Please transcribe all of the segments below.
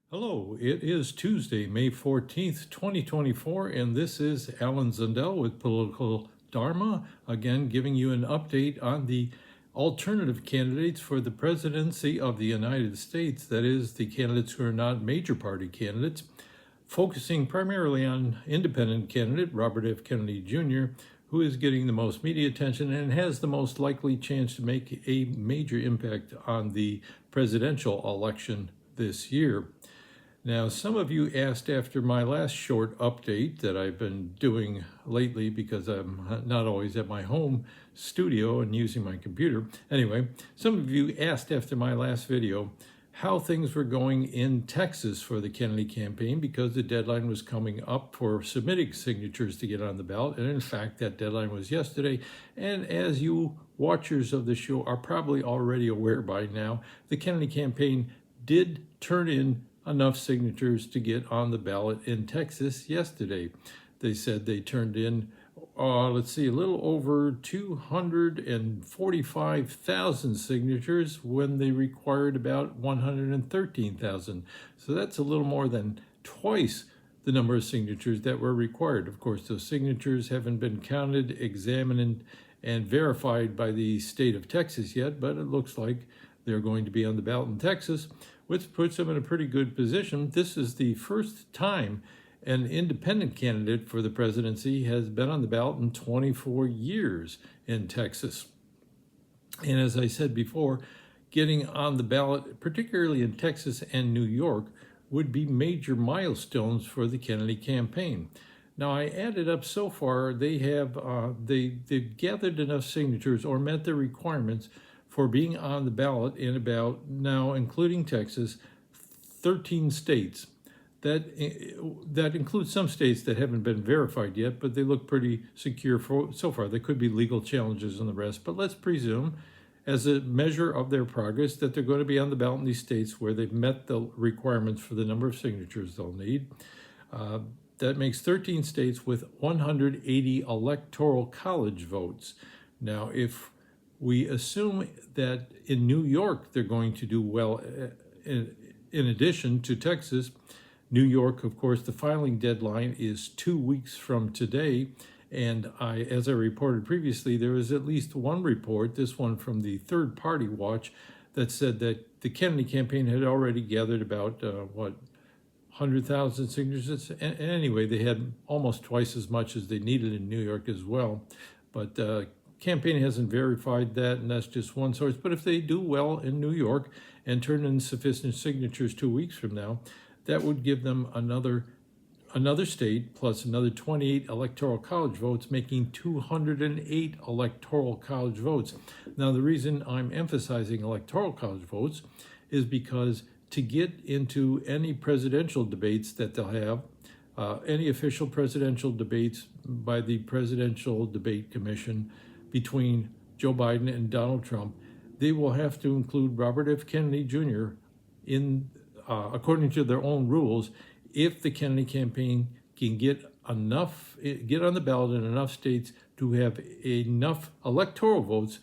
Hello, it is Tuesday, May 14th, 2024, and this is Alan Zundel with Political Dharma, again giving you an update on the alternative candidates for the presidency of the United States, that is, the candidates who are not major party candidates, focusing primarily on independent candidate Robert F. Kennedy Jr., who is getting the most media attention and has the most likely chance to make a major impact on the presidential election this year. Now, some of you asked after my last short update that I've been doing lately because I'm not always at my home studio and using my computer. Anyway, some of you asked after my last video how things were going in Texas for the Kennedy campaign because the deadline was coming up for submitting signatures to get on the ballot. And in fact, that deadline was yesterday. And as you watchers of the show are probably already aware by now, the Kennedy campaign did turn in enough signatures to get on the ballot in Texas yesterday. They said they turned in, a little over 245,000 signatures when they required about 113,000. So that's a little more than twice the number of signatures that were required. Of course, those signatures haven't been counted, examined, and verified by the state of Texas yet, but it looks like they're going to be on the ballot in Texas, which puts them in a pretty good position. This is the first time an independent candidate for the presidency has been on the ballot in 24 years in Texas. And as I said before, getting on the ballot, particularly in Texas and New York, would be major milestones for the Kennedy campaign. Now, I added up so far, they've gathered enough signatures or met the requirements for being on the ballot in about, now including Texas, 13 states. That includes some states that haven't been verified yet, but they look pretty secure so far. There could be legal challenges and the rest, but let's presume, as a measure of their progress, that they're going to be on the ballot in these states where they've met the requirements for the number of signatures they'll need. That makes 13 states with 180 electoral college votes. Now, if we assume that in New York they're going to do well in addition to Texas. New York, of course, the filing deadline is 2 weeks from today. And as I reported previously, there is at least one report, this one from the Third Party Watch, that said that the Kennedy campaign had already gathered about, 100,000 signatures. And anyway, they had almost twice as much as they needed in New York as well. But campaign hasn't verified that, and that's just one source. But if they do well in New York and turn in sufficient signatures 2 weeks from now, that would give them another state plus another 28 electoral college votes, making 208 electoral college votes. Now, the reason I'm emphasizing electoral college votes is because to get into any presidential debates that they'll have, any official presidential debates by the Presidential Debate Commission between Joe Biden and Donald Trump, they will have to include Robert F. Kennedy Jr. in, according to their own rules, if the Kennedy campaign can get on the ballot in enough states to have enough electoral votes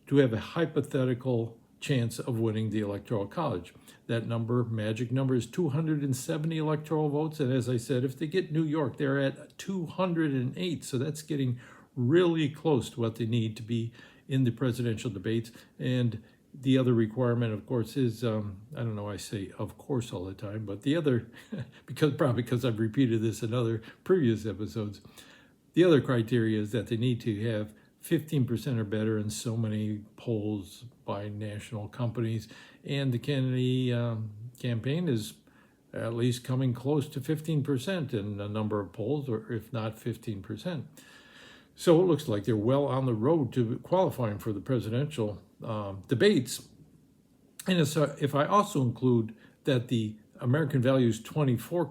to have a hypothetical chance of winning the Electoral College. That magic number, is 270 electoral votes. And as I said, if they get New York, they're at 208. So that's getting really close to what they need to be in the presidential debates. And the other requirement, of course, is, I don't know, I say of course all the time, but the other, because I've repeated this in other previous episodes, the other criteria is that they need to have 15% or better in so many polls by national companies. And the Kennedy campaign is at least coming close to 15% in a number of polls, or if not 15%. So it looks like they're well on the road to qualifying for the presidential debates. And if I also include that the American Values 24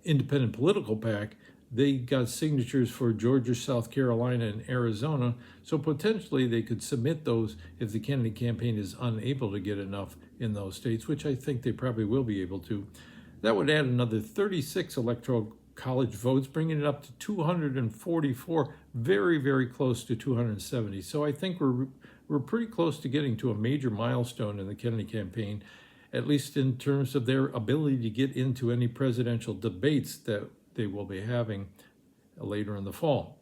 independent political PAC, they got signatures for Georgia, South Carolina, and Arizona. So potentially they could submit those if the Kennedy campaign is unable to get enough in those states, which I think they probably will be able to. That would add another 36 electoral college votes, bringing it up to 244, very, very close to 270. So I think we're pretty close to getting to a major milestone in the Kennedy campaign. at least in terms of their ability to get into any presidential debates that they will be having later in the fall.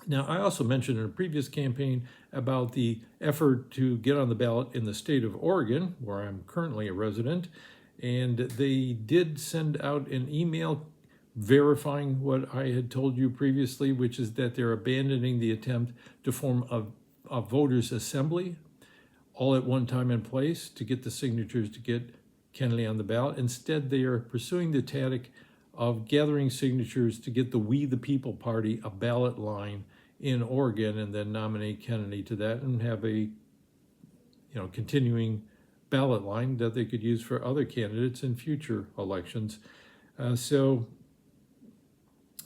Now, I also mentioned in a previous campaign about the effort to get on the ballot in the state of Oregon, where I'm currently a resident, and they did send out an email verifying what I had told you previously, which is that they're abandoning the attempt to form a voters' assembly all at one time and place to get the signatures to get Kennedy on the ballot. Instead, they are pursuing the tactic of gathering signatures to get the We the People Party a ballot line in Oregon, and then nominate Kennedy to that and have a continuing ballot line that they could use for other candidates in future elections. So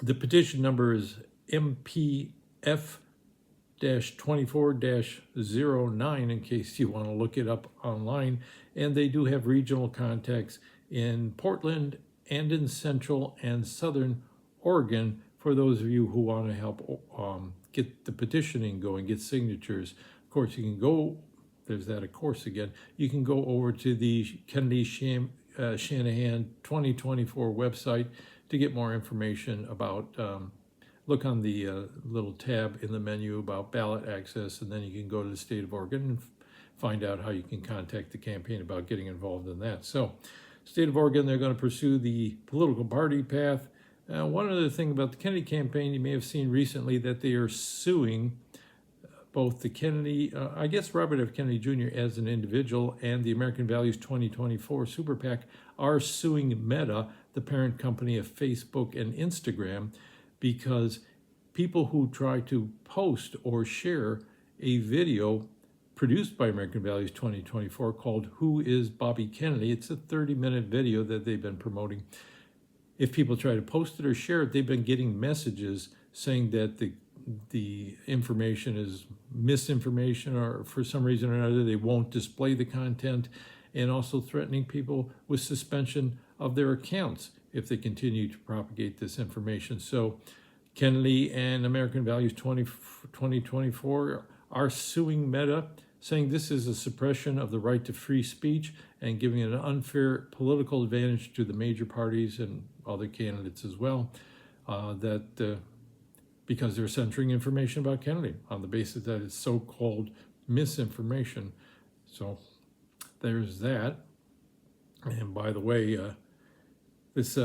the petition number is MPF-24-09 in case you want to look it up online. And they do have regional contacts in Portland and in Central and Southern Oregon for those of you who want to help get the petitioning going, get signatures. Of course, you can go, there's that of course again, you can go over to the Kennedy Shanahan 2024 website to get more information about, look on the little tab in the menu about ballot access, and then you can go to the state of Oregon and find out how you can contact the campaign about getting involved in that. So, state of Oregon, they're going to pursue the political party path. One other thing about the Kennedy campaign, you may have seen recently that they are suing both the Kennedy, Robert F. Kennedy Jr. as an individual, and the American Values 2024 Super PAC are suing Meta, the parent company of Facebook and Instagram, because people who try to post or share a video produced by American Values 2024 called Who is Bobby Kennedy? It's a 30-minute video that they've been promoting. If people try to post it or share it, they've been getting messages saying that the information is misinformation, or for some reason or another they won't display the content, and also threatening people with suspension of their accounts if they continue to propagate this information. So Kennedy and American Values 2024 are suing Meta, saying this is a suppression of the right to free speech and giving an unfair political advantage to the major parties and other candidates as well, because they're censoring information about Kennedy on the basis that it's so-called misinformation. So there's that. And by the way, this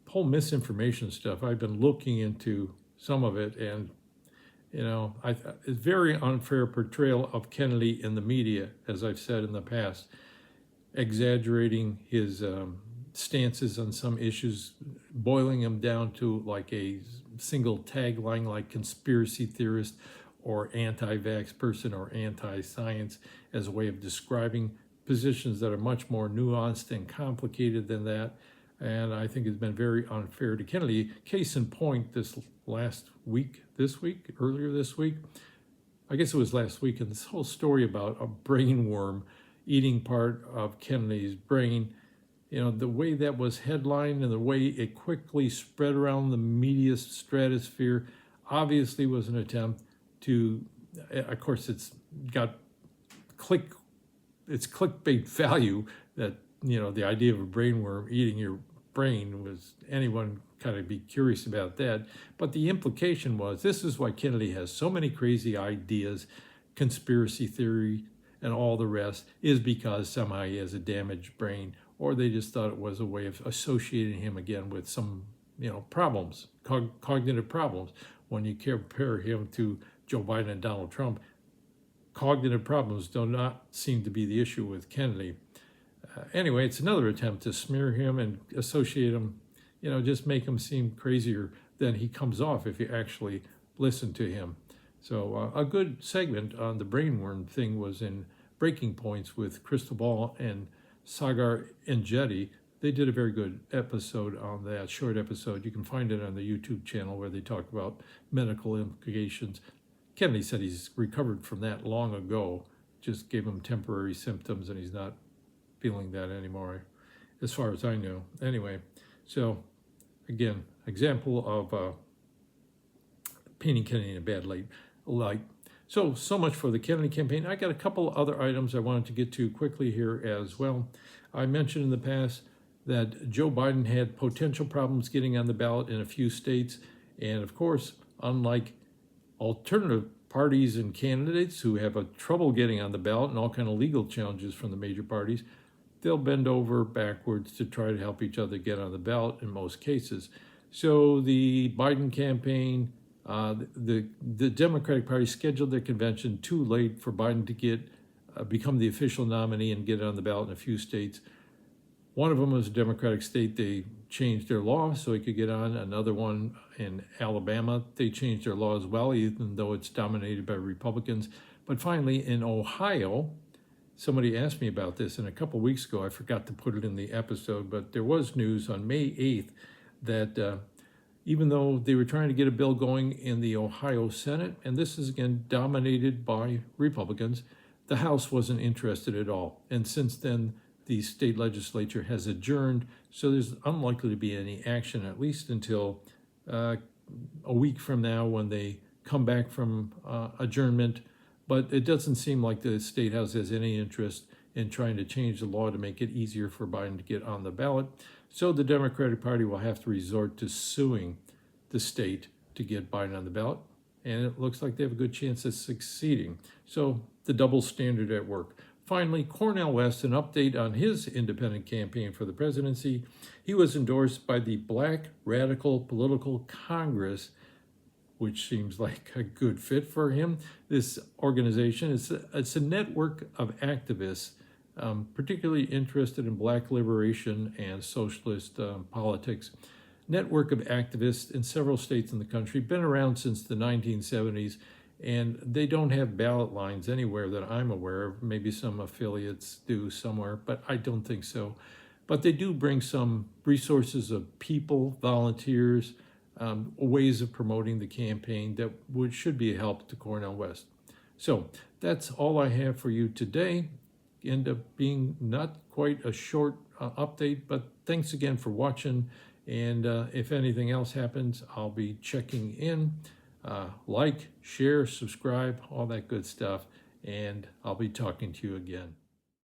whole misinformation stuff, I've been looking into some of it, and it's very unfair portrayal of Kennedy in the media, as I've said in the past, exaggerating his stances on some issues, boiling him down to like a single tagline like conspiracy theorist or anti-vax person or anti-science, as a way of describing positions that are much more nuanced and complicated than that. And I think it's been very unfair to Kennedy. Case in point, earlier this week, I guess it was last week, and this whole story about a brain worm eating part of Kennedy's brain, the way that was headlined and the way it quickly spread around the media stratosphere obviously was an attempt to, of course, it's got clickbait value, that, the idea of a brain worm eating your brain, was anyone kind of be curious about that. But the implication was, this is why Kennedy has so many crazy ideas, conspiracy theory, and all the rest, is because somehow he has a damaged brain, or they just thought it was a way of associating him again with some, problems, cognitive problems. When you compare him to Joe Biden and Donald Trump, cognitive problems do not seem to be the issue with Kennedy. Anyway, it's another attempt to smear him and associate him, just make him seem crazier than he comes off if you actually listen to him. So a good segment on the brainworm thing was in Breaking Points with Crystal Ball and Sagar Enjeti. They did a very good episode on that, short episode. You can find it on the YouTube channel where they talk about medical implications. Kennedy said he's recovered from that long ago, just gave him temporary symptoms, and he's not feeling that anymore, as far as I know. Anyway, so again, example of painting Kennedy in a bad light. So much for the Kennedy campaign. I got a couple other items I wanted to get to quickly here as well. I mentioned in the past that Joe Biden had potential problems getting on the ballot in a few states. And of course, unlike alternative parties and candidates who have a trouble getting on the ballot and all kind of legal challenges from the major parties, they'll bend over backwards to try to help each other get on the ballot in most cases. So the Biden campaign, the Democratic Party scheduled their convention too late for Biden to become the official nominee and get on the ballot in a few states. One of them was a Democratic state. They changed their law so he could get on. Another one in Alabama, they changed their law as well, even though it's dominated by Republicans. But finally, in Ohio, somebody asked me about this, and a couple of weeks ago, I forgot to put it in the episode, but there was news on May 8th that even though they were trying to get a bill going in the Ohio Senate, and this is again dominated by Republicans, the House wasn't interested at all. And since then, the state legislature has adjourned, so there's unlikely to be any action, at least until a week from now when they come back from adjournment. But it doesn't seem like the State House has any interest in trying to change the law to make it easier for Biden to get on the ballot. So the Democratic Party will have to resort to suing the state to get Biden on the ballot. And it looks like they have a good chance of succeeding. So the double standard at work. Finally, Cornel West, an update on his independent campaign for the presidency. He was endorsed by the Black Radical Political Congress, which seems like a good fit for him. This organization, it's a network of activists, particularly interested in Black liberation and socialist politics. Network of activists in several states in the country, been around since the 1970s, and they don't have ballot lines anywhere that I'm aware of. Maybe some affiliates do somewhere, but I don't think so. But they do bring some resources of people, volunteers, ways of promoting the campaign that should be a help to Cornel West. So that's all I have for you today. End up being not quite a short update, but thanks again for watching. And if anything else happens, I'll be checking in. Like, share, subscribe, all that good stuff. And I'll be talking to you again.